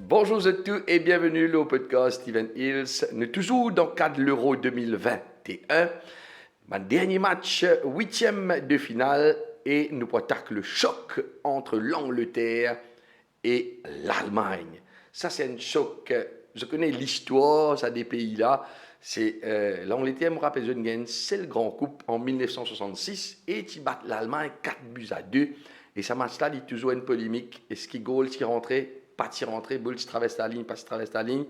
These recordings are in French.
Bonjour à tous et bienvenue au podcast Steven Hills. Nous sommes toujours dans le cadre de l'Euro 2021. Mon dernier match, 8e de finale, et nous attaquons le choc entre l'Angleterre et l'Allemagne. Ça, c'est un choc. Je connais l'histoire ça, des pays-là. C'est l'Angleterre, me rappelle, c'est le Grand Coupe en 1966 et tu bats l'Allemagne 4-2. Et ça match-là, il y a toujours une polémique. Est-ce qu'il goal, s'y rentrait? Pas s'y rentrer, boule, tu traverses la ligne, pas si traverse la ligne.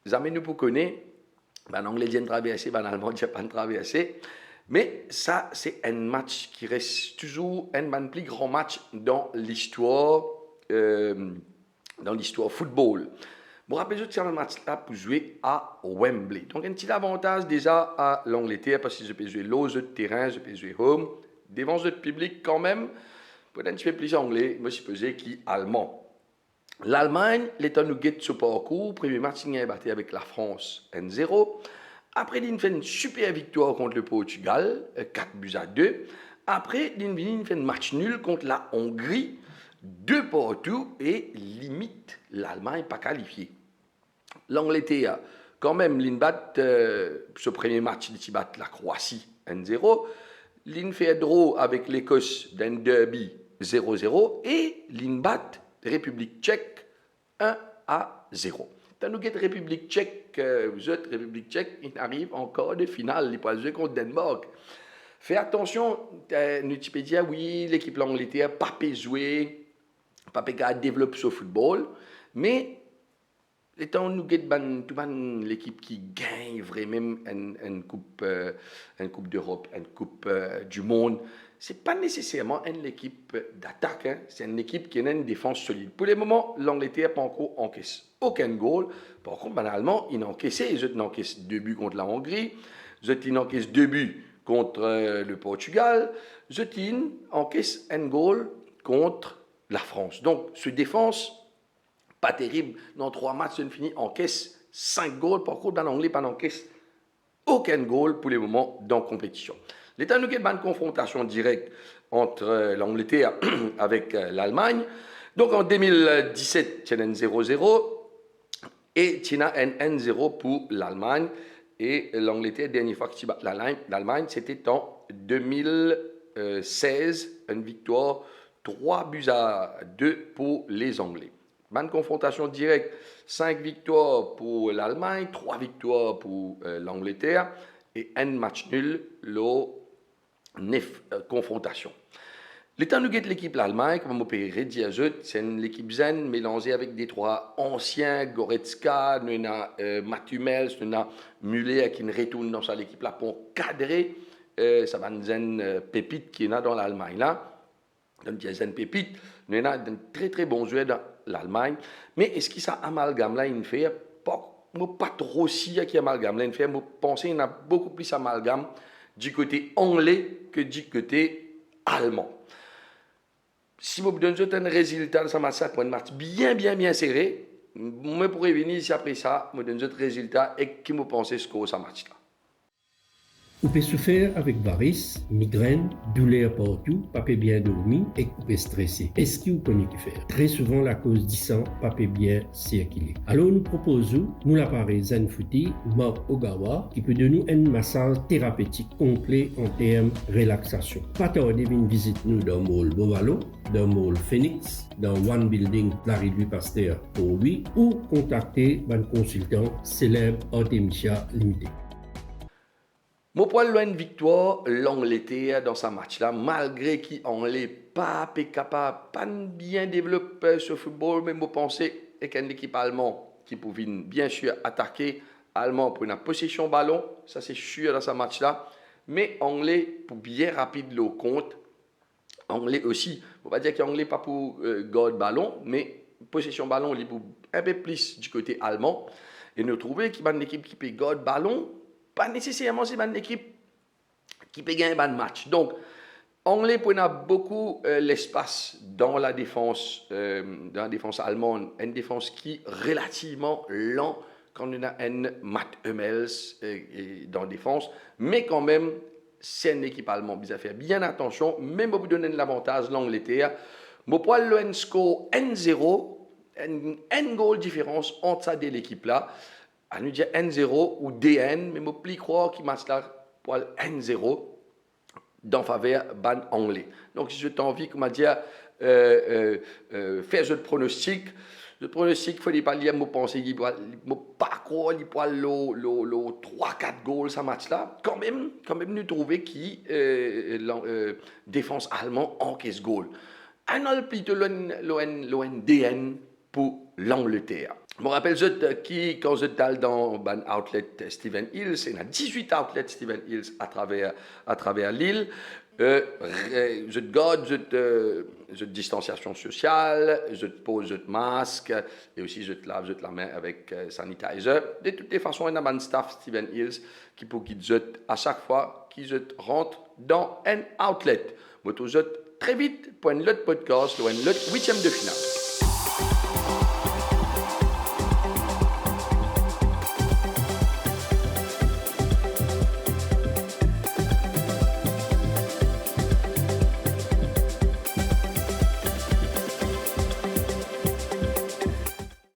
Jamais nous pour connaître, l'anglais vient de traverser, l'allemand vient pas de traverser. Mais ça, c'est un match qui reste toujours un plus grand match dans l'histoire football. Je me rappelle que c'est un match-là pour jouer à Wembley. Donc, un petit avantage déjà à l'Angleterre parce que je peux jouer l'autre de terrain, je peux jouer home. Devant le public, quand même, peut-être que je fais plus anglais, mais je peux jouer qui allemand. L'Allemagne, l'État nous guette ce parcours. Premier match, il a battu avec la France 1-0. Après, il fait une super victoire contre le Portugal, 4-2. Après, il fait un match nul contre la Hongrie, 2-2, et limite, l'Allemagne pas qualifiée. L'Angleterre, quand même, il bat ce premier match, il bat la Croatie 1-0. Il fait draw avec l'Écosse d'un derby 0-0 et il bat République tchèque 1-0. Dans nous République tchèque, vous êtes République tchèque, il arrive encore de finale, il peut jouer contre Danemark. Fais attention, nous peux dire oui, l'équipe de l'Angleterre, pas peut jouer, pas peut développer ce football, mais étant nous l'équipe qui gagne vraiment une coupe d'Europe, une coupe du monde, c'est pas nécessairement une équipe d'attaque, hein. C'est une équipe qui a une défense solide. Pour le moment, l'Angleterre n'a pas encore encaissé aucun goal. Par contre, banalement, il a encaissé. Ils ont encaissé 2 buts contre la Hongrie. Ils ont encaissé 2 buts contre le Portugal. Ils ont encaissé un goal contre la France. Donc, ce défense pas terrible. Dans 3 matchs, on finit encaisse 5 goals. Par contre, dans l'anglais, pas encaisse aucun goal pour le moment dans la compétition. L'État nous a une confrontation directe entre l'Angleterre avec l'Allemagne. Donc en 2017, il y a un 0-0 et il y a un 1-0 pour l'Allemagne. Et l'Angleterre, dernière fois que tu bats l'Allemagne, c'était en 2016, une victoire 3-2 pour les Anglais. Bonne confrontation directe, 5 victoires pour l'Allemagne, 3 victoires pour l'Angleterre et un match nul, l'eau 9 confrontations. L'état nous guette l'équipe l'Allemagne, comme on peut dire, c'est une équipe zen mélangée avec des 3 anciens, Goretzka, nous avons Mathieu Mels, nous avons Müller qui retourne dans cette équipe là pour cadrer ça va une zen pépite qui est dans l'Allemagne là. Donc, il y a une pépite, nous avons un très très bon joueur dans l'Allemagne, mais est-ce que ça amalgame là, il fait pas trop si qui amalgame là, il fait, moi pense qu'il y a beaucoup plus amalgame du côté anglais que du côté allemand. Si vous donnez un résultat de ce match, pour un match bien serré, je pourrais venir ici après ça, je donne un résultat et qui me pensez ce que ce match-là. Vous pouvez souffrir avec varices, migraine, douleur partout, pas bien dormir et vous pouvez stresser. Est-ce que vous connaissez qui faire? Très souvent, la cause du sang, pas bien circuler. Alors, nous proposons, nous l'appareil Zenfooty, Mark Ogawa, qui peut donner un massage thérapeutique complet en termes de relaxation. Pas tarder, une visite nous dans le mall Bovalo, dans le mall Phoenix, dans One Building, la rue Louis Pasteur pour lui, ou contacter un consultant célèbre Artemisia Limited. Mon point loin une victoire, l'Angleterre dans ce match-là, malgré qu'il n'en pas capable, pas bien développer ce football, mais je pense qu'une équipe allemande qui pouvait bien sûr attaquer, allemand pour une possession ballon, ça c'est sûr dans ce match-là, mais anglais pour bien rapide le compte, anglais aussi, on va dire qu'anglais pas pour garder ballon, mais possession ballon, il est un peu plus du côté allemand, et nous trouvons qu'il y a une équipe qui peut garder ballon, pas nécessairement c'est une équipe qui peut gagner un match. Donc, Anglais prend beaucoup l'espace dans la défense allemande, une défense qui est relativement lente quand on a un Matt Hummels dans la défense, mais quand même, c'est une équipe allemande. Ils ont fait bien attention, même pour vous donner l'avantage l'Angleterre. Mon poil le score 1-0, un goal différence entre ça et l'équipe là. À nous dire N0 ou DN, mais je ne crois qu'il match là pour N0 dans faveur ban anglais. Donc, si j'ai envie, comment dire, faire ce pronostic. Le pronostic, il faut pas lire mon pensée, il ne pas croire, il peut le 3-4 goals ça match là. Quand même, nous trouver qui défense allemand encaisse goal. Un an plutôt l'ONDN pour l'Angleterre. Je me rappelle quand j'étais dans un outlet Stephen Hills, il y a 18 outlets Stephen Hills à travers l'île. Je garde je distanciation sociale, je pose je masque et aussi je lave la main avec sanitizer. De toutes les façons, il y a un staff Stephen Hills qui peut guider à chaque fois qu'il rentre dans un outlet. Je très vite pour un autre podcast, un autre 8e de finale.